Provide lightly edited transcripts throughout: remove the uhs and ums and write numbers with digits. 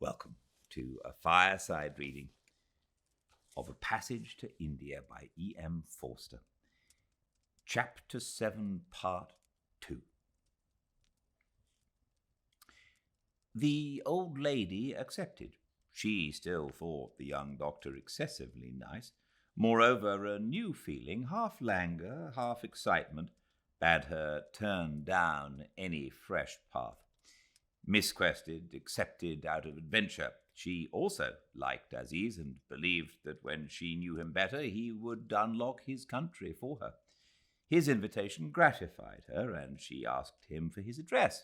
Welcome to a fireside reading of A Passage to India by E.M. Forster. Chapter 7, Part 2. The old lady accepted. She still thought the young doctor excessively nice. Moreover, a new feeling, half languor, half excitement, bade her turn down any fresh path. Misquested, accepted out of adventure. She also liked Aziz and believed that when she knew him better, he would unlock his country for her. His invitation gratified her, and she asked him for his address.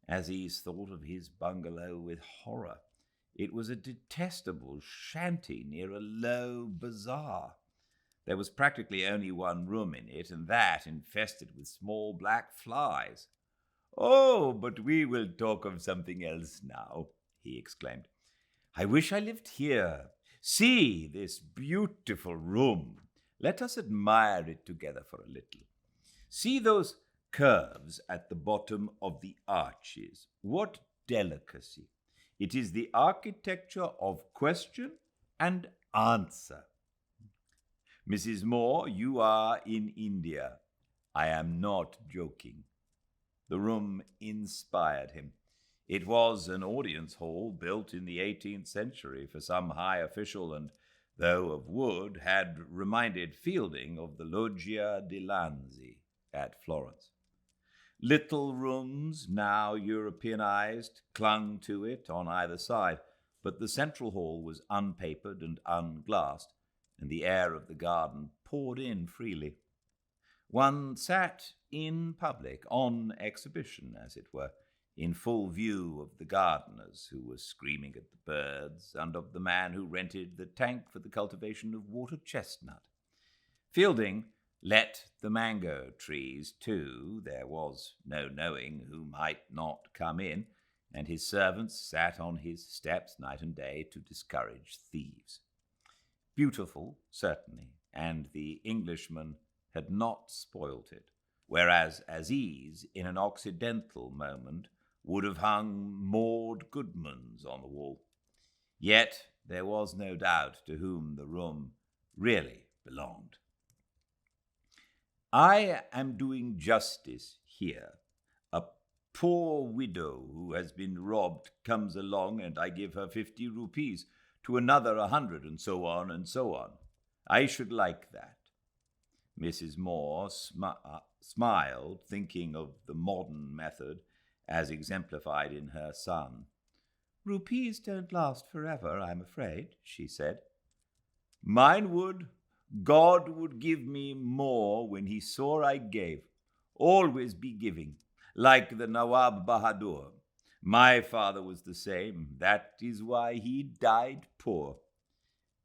Aziz thought of his bungalow with horror. It was a detestable shanty near a low bazaar. There was practically only one room in it, and that infested with small black flies. "Oh, but we will talk of something else now," he exclaimed. "I wish I lived here. See this beautiful room. Let us admire it together for a little. See those curves at the bottom of the arches. What delicacy! It is the architecture of question and answer. Mrs. Moore, you are in India. I am not joking." The room inspired him. It was an audience hall built in the 18th century for some high official, and, though of wood, had reminded Fielding of the Loggia di Lanzi at Florence. Little rooms, now Europeanized, clung to it on either side, but the central hall was unpapered and unglassed, and the air of the garden poured in freely. One sat in public, on exhibition, as it were, in full view of the gardeners who were screaming at the birds, and of the man who rented the tank for the cultivation of water chestnut. Fielding let the mango trees, too. There was no knowing who might not come in, and his servants sat on his steps night and day to discourage thieves. Beautiful, certainly, and the Englishman had not spoilt it, whereas Aziz, in an Occidental moment, would have hung Maud Goodman's on the wall. Yet there was no doubt to whom the room really belonged. "I am doing justice here. A poor widow who has been robbed comes along, and I give her 50 rupees, to another 100, and so on and so on. I should like that." Mrs. Moore smiled, thinking of the modern method as exemplified in her son. "Rupees don't last forever, I'm afraid," she said. "Mine would. God would give me more when he saw I gave. Always be giving, like the Nawab Bahadur. My father was the same. That is why he died poor."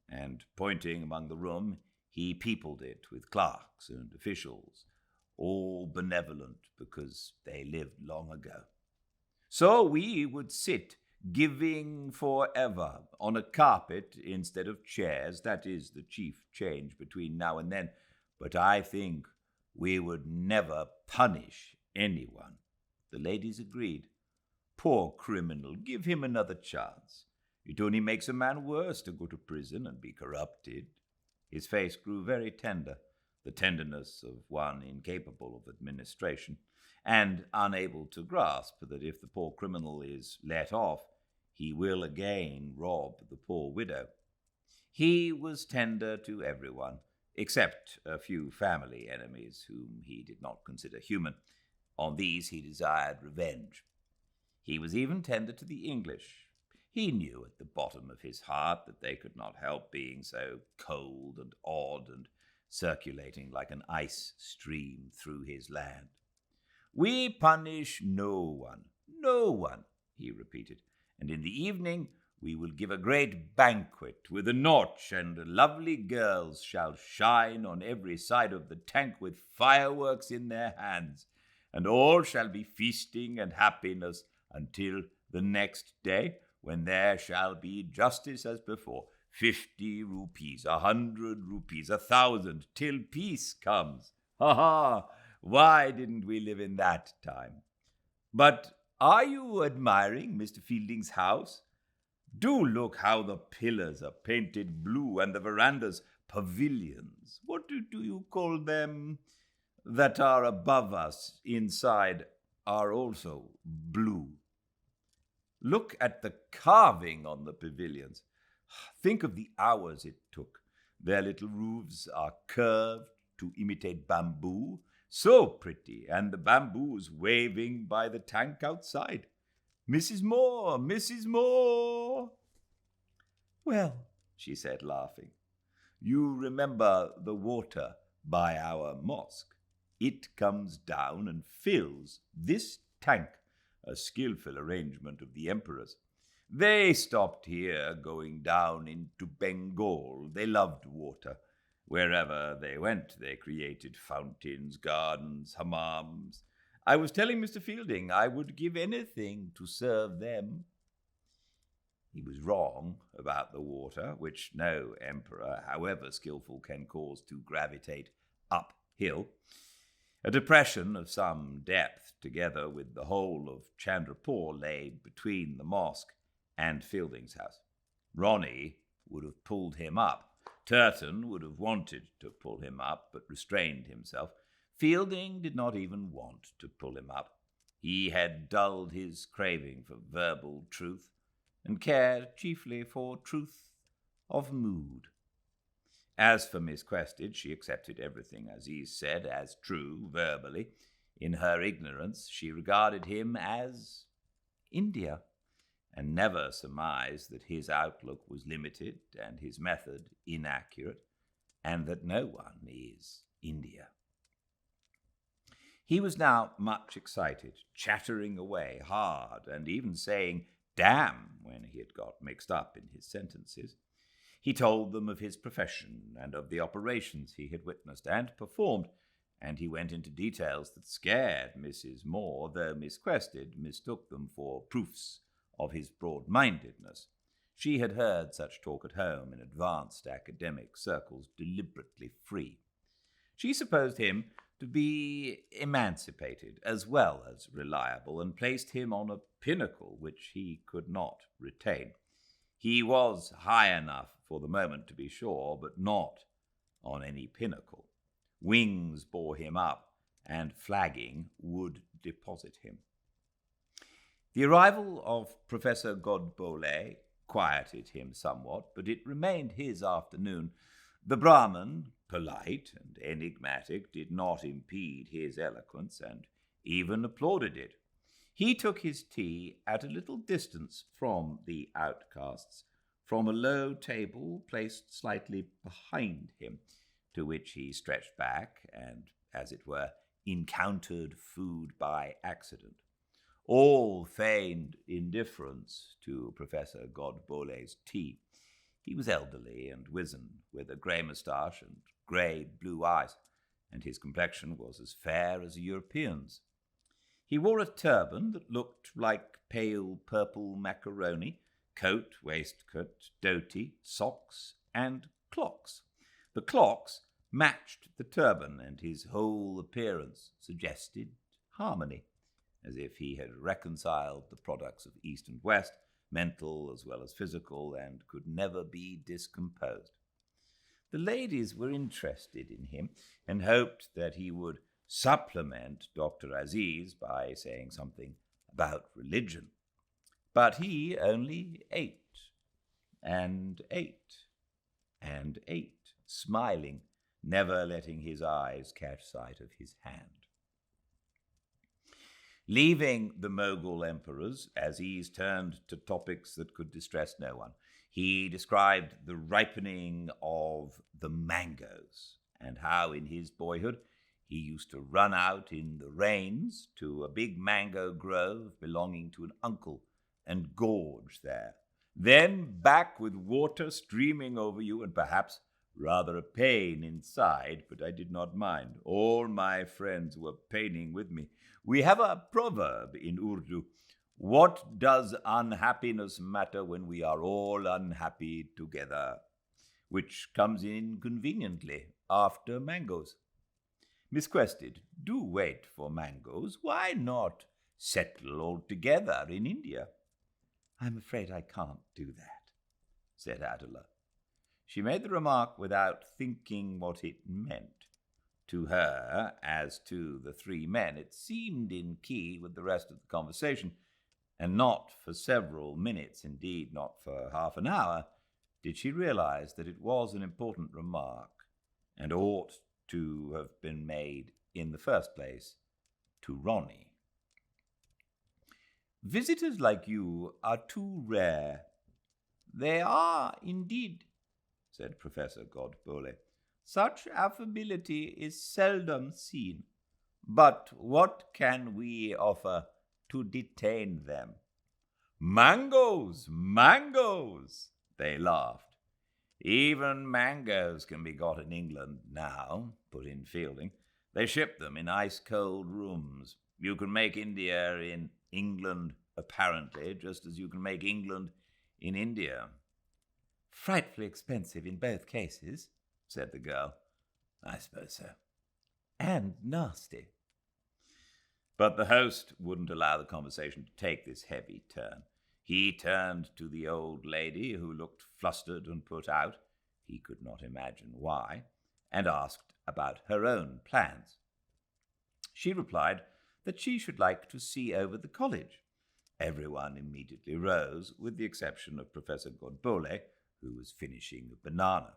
And pointing among the room, he peopled it with clerks and officials, all benevolent because they lived long ago. So we would sit giving forever on a carpet instead of chairs. That is the chief change between now and then. But I think we would never punish anyone. The ladies agreed. "Poor criminal, give him another chance. It only makes a man worse to go to prison and be corrupted." His face grew very tender, the tenderness of one incapable of administration, and unable to grasp that if the poor criminal is let off, he will again rob the poor widow. He was tender to everyone, except a few family enemies whom he did not consider human. On these he desired revenge. He was even tender to the English. He knew at the bottom of his heart that they could not help being so cold and odd and circulating like an ice stream through his land. "We punish no one," he repeated, "and in the evening we will give a great banquet with a notch, and lovely girls shall shine on every side of the tank with fireworks in their hands, and all shall be feasting and happiness until the next day, when there shall be justice as before, 50 rupees, 100 rupees, 1,000, till peace comes. Ha ha! Why didn't we live in that time? But are you admiring Mr. Fielding's house? Do look how the pillars are painted blue and the verandas pavilions. What do you call them? That are above us inside are also blue. Look at the carving on the pavilions. Think of the hours it took. Their little roofs are curved to imitate bamboo. So pretty, and the bamboos waving by the tank outside. Mrs. Moore, Mrs. Moore. Well, she said, laughing, you remember the water by our mosque. It comes down and fills this tank, a skillful arrangement of the emperor's. They stopped here going down into Bengal. They loved water. Wherever they went, they created fountains, gardens, hammams. I was telling Mr. Fielding I would give anything to serve them. He was wrong about the water, which no emperor, however skillful, can cause to gravitate uphill. A depression of some depth, together with the whole of Chandrapur, lay between the mosque and Fielding's house. Ronnie would have pulled him up. Turton would have wanted to pull him up, but restrained himself. Fielding did not even want to pull him up. He had dulled his craving for verbal truth, and cared chiefly for truth of mood. As for Miss Quested, she accepted everything Aziz said as true verbally. In her ignorance, she regarded him as India, and never surmised that his outlook was limited and his method inaccurate, and that no one is India. He was now much excited, chattering away hard, and even saying damn when he had got mixed up in his sentences. He told them of his profession and of the operations he had witnessed and performed, and he went into details that scared Mrs. Moore, though Miss Quested mistook them for proofs of his broad-mindedness. She had heard such talk at home in advanced academic circles, deliberately free. She supposed him to be emancipated as well as reliable, and placed him on a pinnacle which he could not retain. He was high enough for the moment, to be sure, but not on any pinnacle. Wings bore him up, and flagging would deposit him. The arrival of Professor Godbole quieted him somewhat, but it remained his afternoon. The Brahmin, polite and enigmatic, did not impede his eloquence, and even applauded it. He took his tea at a little distance from the outcasts, from a low table placed slightly behind him, to which he stretched back and, as it were, encountered food by accident. All feigned indifference to Professor Godbole's tea. He was elderly and wizen, with a grey moustache and grey blue eyes, and his complexion was as fair as a European's. He wore a turban that looked like pale purple macaroni, coat, waistcoat, dhoti, socks, and clocks. The clocks matched the turban, and his whole appearance suggested harmony, as if he had reconciled the products of East and West, mental as well as physical, and could never be discomposed. The ladies were interested in him, and hoped that he would supplement Dr. Aziz by saying something about religion. But he only ate, and ate, and ate, smiling, never letting his eyes catch sight of his hand. Leaving the Mogul emperors, Aziz turned to topics that could distress no one. He described the ripening of the mangoes, and how in his boyhood he used to run out in the rains to a big mango grove belonging to an uncle and gorge there. Then back with water streaming over you, and perhaps rather a pain inside, but I did not mind. All my friends were paining with me. We have a proverb in Urdu: what does unhappiness matter when we are all unhappy together? Which comes in conveniently after mangoes. Miss Quested, do wait for mangoes. Why not settle altogether in India? I'm afraid I can't do that, said Adela. She made the remark without thinking what it meant. To her, as to the three men, it seemed in key with the rest of the conversation, and not for several minutes, indeed not for half an hour, did she realize that it was an important remark, and ought to have been made in the first place to Ronnie. Visitors like you are too rare. They are, indeed, said Professor Godbole. Such affability is seldom seen. But what can we offer to detain them? Mangoes! Mangoes! They laughed. Even mangoes can be got in England now, put in Fielding. They ship them in ice-cold rooms. You can make India in England, apparently, just as you can make England in India. Frightfully expensive in both cases, said the girl. I suppose so. And nasty. But the host wouldn't allow the conversation to take this heavy turn. He turned to the old lady, who looked flustered and put out, he could not imagine why, and asked about her own plans. She replied that she should like to see over the college. Everyone immediately rose, with the exception of Professor Godbole, who was finishing a banana.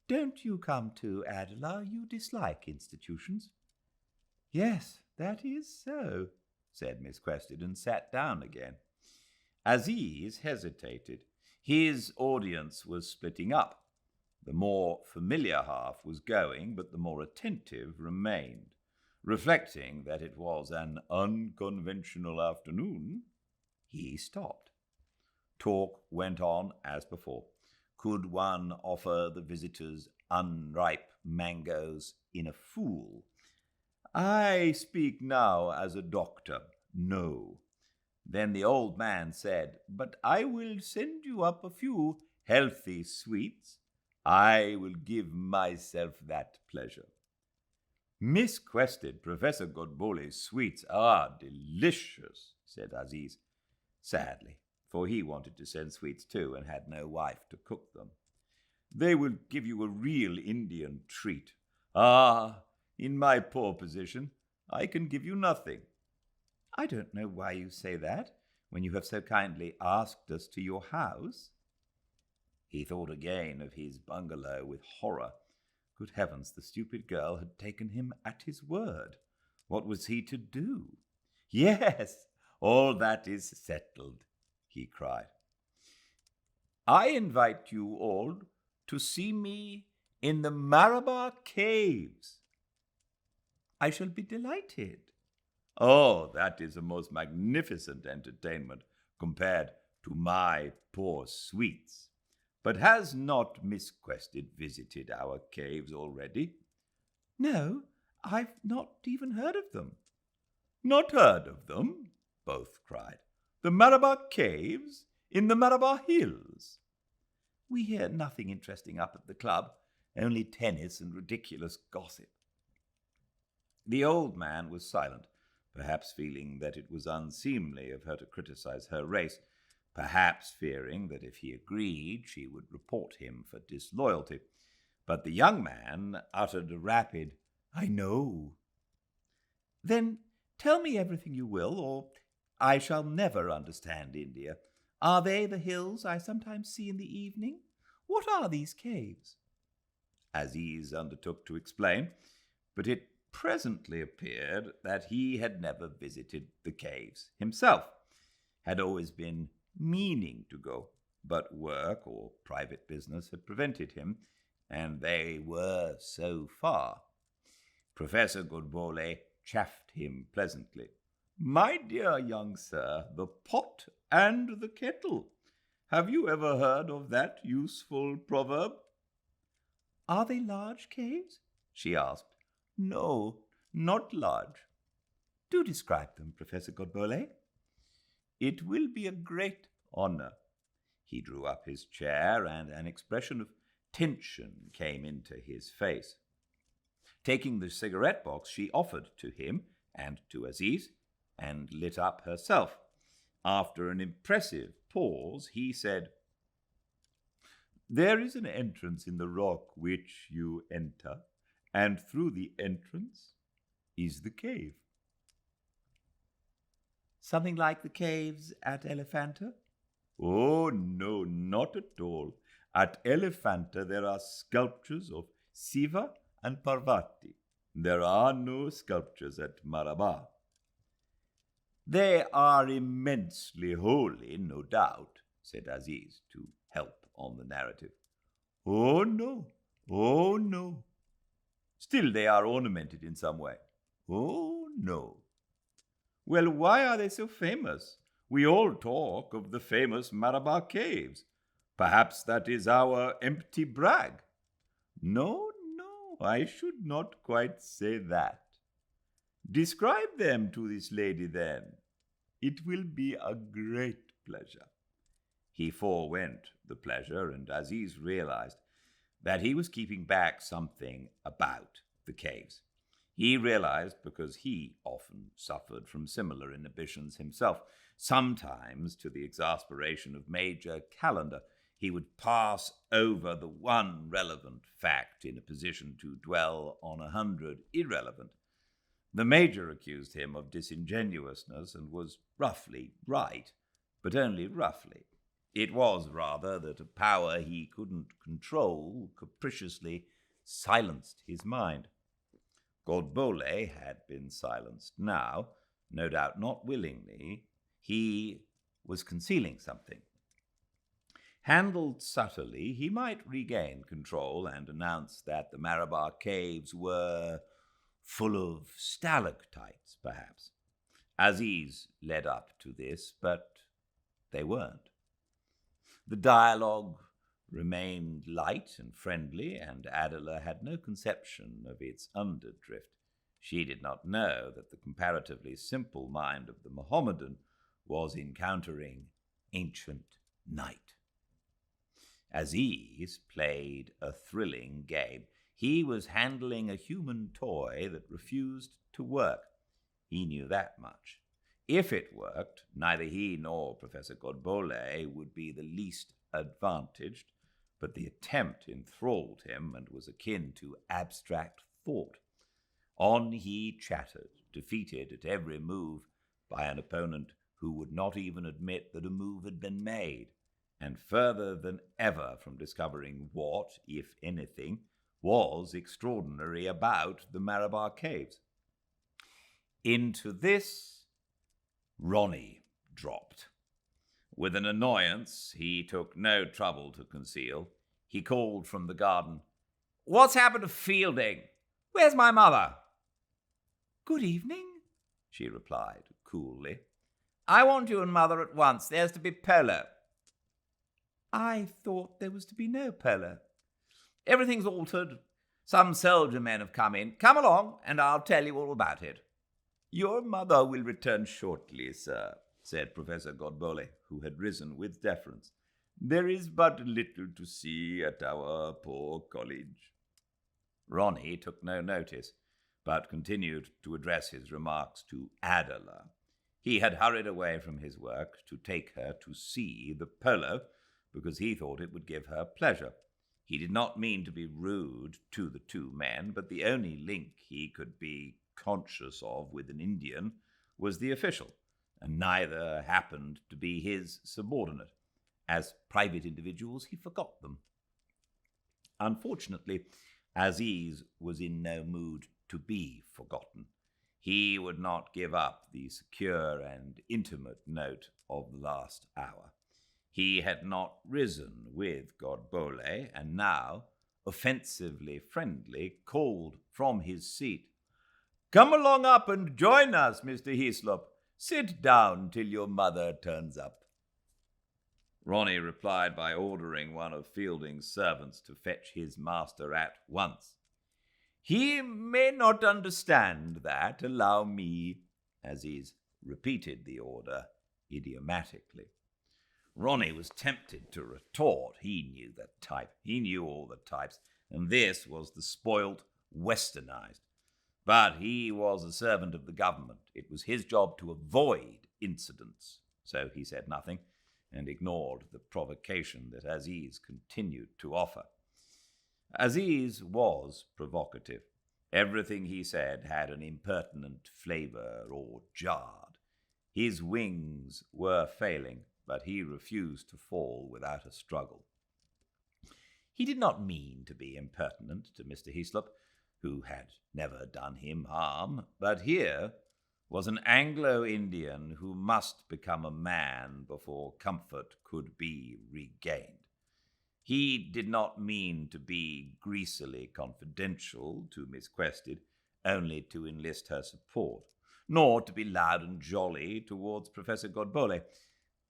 Don't you come too, Adela? You dislike institutions. Yes, that is so, said Miss Quested, and sat down again. Aziz hesitated. His audience was splitting up. The more familiar half was going, but the more attentive remained. Reflecting that it was an unconventional afternoon, he stopped. Talk went on as before. Could one offer the visitors unripe mangoes in a fool? I speak now as a doctor. No. Then the old man said, But I will send you up a few healthy sweets. I will give myself that pleasure. Miss Quested, Professor Godbole's sweets are delicious, said Aziz, sadly, for he wanted to send sweets too and had no wife to cook them. They will give you a real Indian treat. Ah, in my poor position, I can give you nothing. I don't know why you say that, when you have so kindly asked us to your house. He thought again of his bungalow with horror. Good heavens, the stupid girl had taken him at his word. What was he to do? Yes, all that is settled, he cried. I invite you all to see me in the Malabar Caves. I shall be delighted. Oh, that is a most magnificent entertainment compared to my poor sweets. But has not Miss Quested visited our caves already? No, I've not even heard of them. Not heard of them? Both cried. The Malabar Caves in the Malabar Hills. We hear nothing interesting up at the club, only tennis and ridiculous gossip. The old man was silent, perhaps feeling that it was unseemly of her to criticize her race, perhaps fearing that if he agreed she would report him for disloyalty. But the young man uttered a rapid, I know. Then tell me everything you will, or I shall never understand India. Are they the hills I sometimes see in the evening? What are these caves? Aziz undertook to explain, but it presently appeared that he had never visited the caves himself, had always been meaning to go, but work or private business had prevented him, and they were so far. Professor Godbole chaffed him pleasantly. My dear young sir, the pot and the kettle. Have you ever heard of that useful proverb? Are they large caves? She asked. No, not large. Do describe them, Professor Godbole. It will be a great honor. He drew up his chair, and an expression of tension came into his face. Taking the cigarette box she offered to him and to Aziz, and lit up herself. After an impressive pause, he said, "There is an entrance in the rock which you enter, and through the entrance is the cave." "Something like the caves at Elephanta?" "Oh, no, not at all. At Elephanta there are sculptures of Siva and Parvati. There are no sculptures at Malabar." "They are immensely holy, no doubt," said Aziz, to help on the narrative. "Oh, no. Oh, no. Still they are ornamented in some way." "Oh, no." "Well, why are they so famous? We all talk of the famous Malabar caves. Perhaps that is our empty brag." "No, no, I should not quite say that." "Describe them to this lady, then. It will be a great pleasure." He forewent the pleasure, and Aziz realized that he was keeping back something about the caves. He realized because he often suffered from similar inhibitions himself. Sometimes, to the exasperation of Major Calendar, he would pass over the one relevant fact in a position to dwell on 100 irrelevant. The Major accused him of disingenuousness and was roughly right, but only roughly. It was rather that a power he couldn't control capriciously silenced his mind. Godbole had been silenced now, no doubt not willingly. He was concealing something. Handled subtly, he might regain control and announce that the Malabar caves were full of stalactites, perhaps. Aziz led up to this, but they weren't. The dialogue remained light and friendly, and Adela had no conception of its underdrift. She did not know that the comparatively simple mind of the Mohammedan was encountering ancient night. Aziz played a thrilling game. He was handling a human toy that refused to work. He knew that much. If it worked, neither he nor Professor Godbole would be the least advantaged, but the attempt enthralled him and was akin to abstract thought. On he chattered, defeated at every move by an opponent who would not even admit that a move had been made, and further than ever from discovering what, if anything, was extraordinary about the Malabar caves. Into this, Ronnie dropped. With an annoyance he took no trouble to conceal, he called from the garden, "What's happened to Fielding? Where's my mother?" "Good evening," she replied coolly. "I want you and Mother at once. There's to be polo." "I thought there was to be no polo." "Everything's altered. Some soldier men have come in. Come along, and I'll tell you all about it." "Your mother will return shortly, sir," said Professor Godbole, who had risen with deference. "There is but little to see at our poor college." Ronnie took no notice, but continued to address his remarks to Adela. He had hurried away from his work to take her to see the polo, because he thought it would give her pleasure. He did not mean to be rude to the two men, but the only link he could be conscious of with an Indian was the official, and neither happened to be his subordinate. As private individuals, he forgot them. Unfortunately, Aziz was in no mood to be forgotten. He would not give up the secure and intimate note of the last hour. He had not risen with Godbole, and now, offensively friendly, called from his seat, "Come along up and join us, Mr. Hislop. Sit down till your mother turns up." Ronnie replied by ordering one of Fielding's servants to fetch his master at once. "He may not understand that, allow me," Aziz repeated the order idiomatically. Ronnie was tempted to retort. He knew the type. He knew all the types, and this was the spoilt, westernized. But he was a servant of the government. It was his job to avoid incidents, so he said nothing, and ignored the provocation that Aziz continued to offer. Aziz was provocative. Everything he said had an impertinent flavor or jarred. His wings were failing, but he refused to fall without a struggle. He did not mean to be impertinent to Mr. Heaslop, who had never done him harm, but here was an Anglo-Indian who must become a man before comfort could be regained. He did not mean to be greasily confidential to Miss Quested, only to enlist her support, nor to be loud and jolly towards Professor Godbole.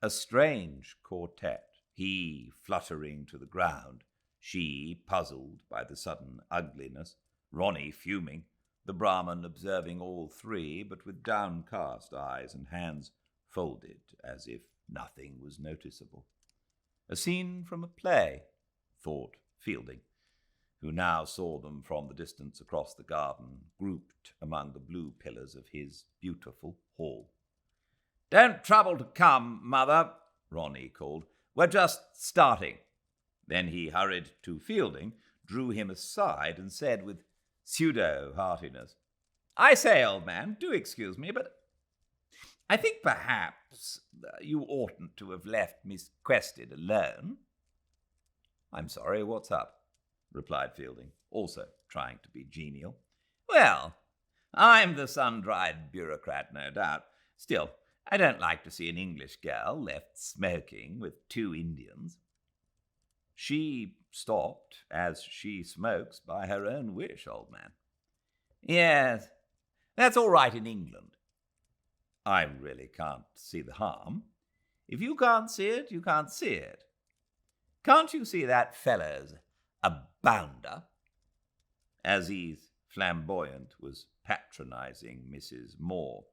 A strange quartet, he fluttering to the ground, she puzzled by the sudden ugliness, Ronnie fuming, the Brahmin observing all three, but with downcast eyes and hands folded as if nothing was noticeable. A scene from a play, thought Fielding, who now saw them from the distance across the garden, grouped among the blue pillars of his beautiful hall. "Don't trouble to come, Mother," Ronnie called. "We're just starting." Then he hurried to Fielding, drew him aside, and said with pseudo-heartiness, "I say, old man, do excuse me, but I think perhaps you oughtn't to have left Miss Quested alone." "I'm sorry, what's up?" replied Fielding, also trying to be genial. "Well, I'm the sun-dried bureaucrat, no doubt. Still, I don't like to see an English girl left smoking with two Indians." "She stopped, as she smokes, by her own wish, old man." "Yes, that's all right in England." "I really can't see the harm." "If you can't see it, you can't see it. Can't you see that fellow's a bounder?" Aziz, flamboyant, was patronizing Mrs. Moore.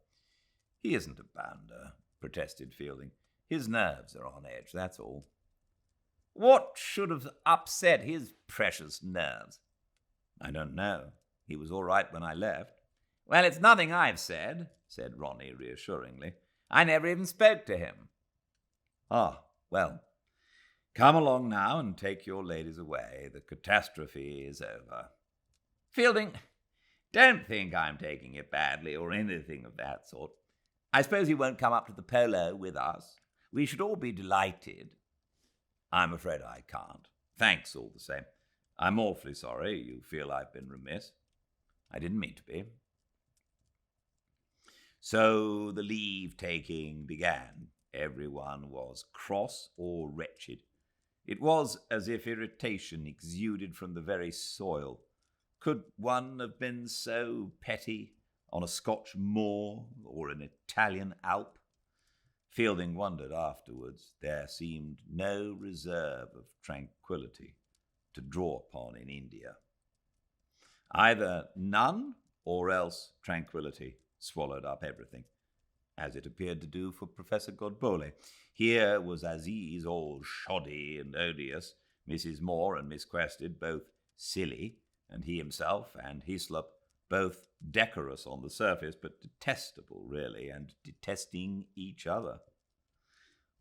"He isn't a bounder," protested Fielding. "His nerves are on edge, that's all." "What should have upset his precious nerves?" "I don't know. He was all right when I left." "Well, it's nothing I've said," said Ronnie reassuringly. "I never even spoke to him." "Ah, well, come along now and take your ladies away. The catastrophe is over." "Fielding, don't think I'm taking it badly or anything of that sort. I suppose you won't come up to the polo with us. We should all be delighted." "I'm afraid I can't. Thanks all the same. I'm awfully sorry you feel I've been remiss. I didn't mean to be." So the leave-taking began. Everyone was cross or wretched. It was as if irritation exuded from the very soil. Could one have been so petty on a Scotch moor or an Italian Alp? Fielding wondered afterwards. There seemed no reserve of tranquillity to draw upon in India. Either none or else tranquillity swallowed up everything, as it appeared to do for Professor Godbole. Here was Aziz all shoddy and odious, Mrs. Moore and Miss Quested both silly, and he himself and Heaslop both decorous on the surface, but detestable, really, and detesting each other.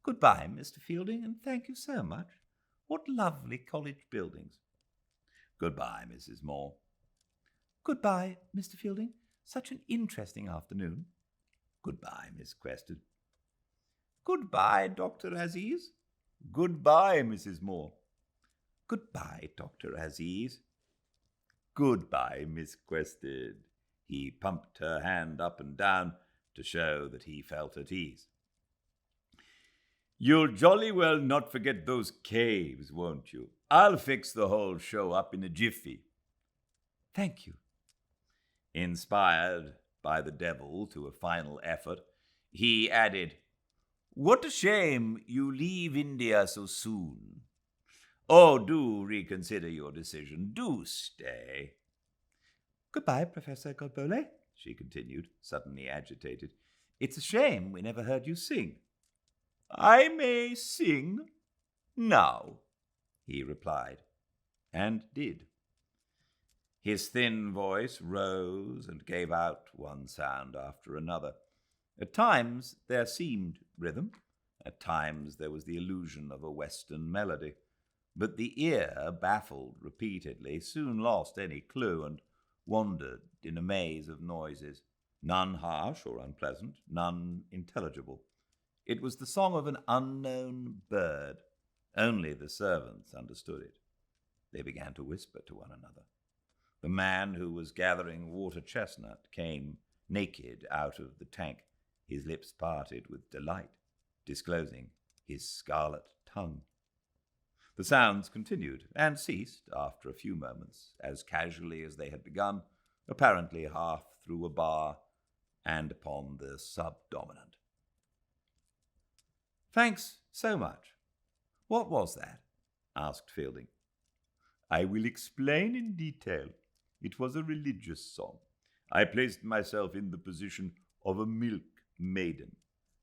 "Goodbye, Mr. Fielding, and thank you so much. What lovely college buildings." "Goodbye, Mrs. Moore." "Goodbye, Mr. Fielding. Such an interesting afternoon." "Goodbye, Miss Quested." "Goodbye, Dr. Aziz." "Goodbye, Mrs. Moore." "Goodbye, Dr. Aziz." "Goodbye, Miss Quested." He pumped her hand up and down to show that he felt at ease. "You'll jolly well not forget those caves, won't you? I'll fix the whole show up in a jiffy." "Thank you." Inspired by the devil to a final effort, he added, "What a shame you leave India so soon. Oh, do reconsider your decision. Do stay." "Goodbye, Professor Godbole," she continued, suddenly agitated. "It's a shame we never heard you sing." "I may sing now," he replied, and did. His thin voice rose and gave out one sound after another. At times there seemed rhythm, At times there was the illusion of a Western melody, but the ear, baffled repeatedly, soon lost any clue and wandered in a maze of noises, none harsh or unpleasant, none intelligible. It was the song of an unknown bird. Only the servants understood it. They began to whisper to one another. The man who was gathering water chestnut came naked out of the tank, his lips parted with delight, disclosing his scarlet tongue. The sounds continued and ceased after a few moments, as casually as they had begun, apparently half through a bar and upon the subdominant. "Thanks so much. What was that?" asked Fielding. "I will explain in detail. It was a religious song. I placed myself in the position of a milk maiden.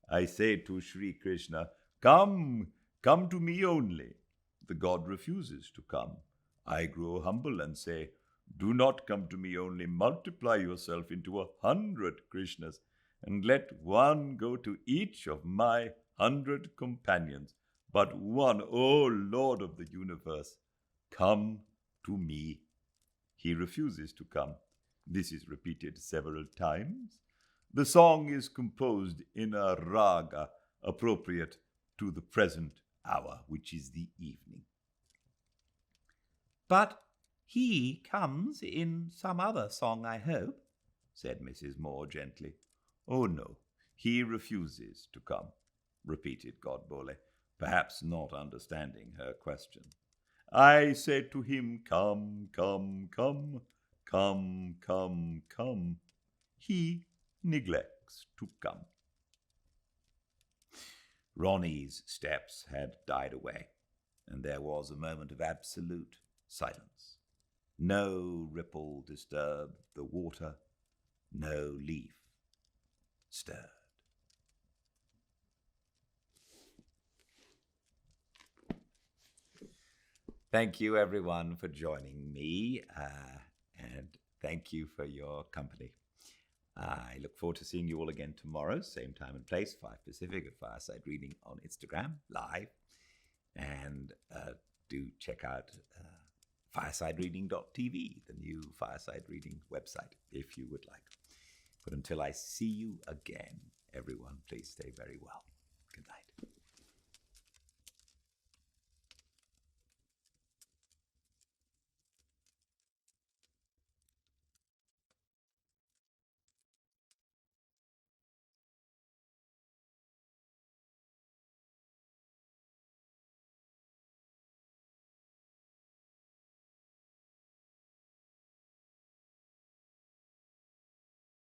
I say to Sri Krishna, 'Come, come to me only.' The god refuses to come. I grow humble and say, 'Do not come to me only. Multiply yourself into 100 Krishnas, and let one go to each of my 100 companions. But one, O Lord of the universe, come to me.' He refuses to come. This is repeated several times. The song is composed in a raga appropriate to the present hour, which is the evening." "But he comes in some other song, I hope," said Mrs. Moore gently. "Oh, no, he refuses to come," repeated Godbole, perhaps not understanding her question. "I say to him, 'Come, come, come, come, come, come.' He neglects to come." Ronnie's steps had died away, and there was a moment of absolute silence. No ripple disturbed the water, no leaf stirred. Thank you, everyone, for joining me, and thank you for your company. I look forward to seeing you all again tomorrow, same time and place, 5 Pacific at Fireside Reading on Instagram, live. And do check out firesidereading.tv, the new Fireside Reading website, if you would like. But until I see you again, everyone, please stay very well.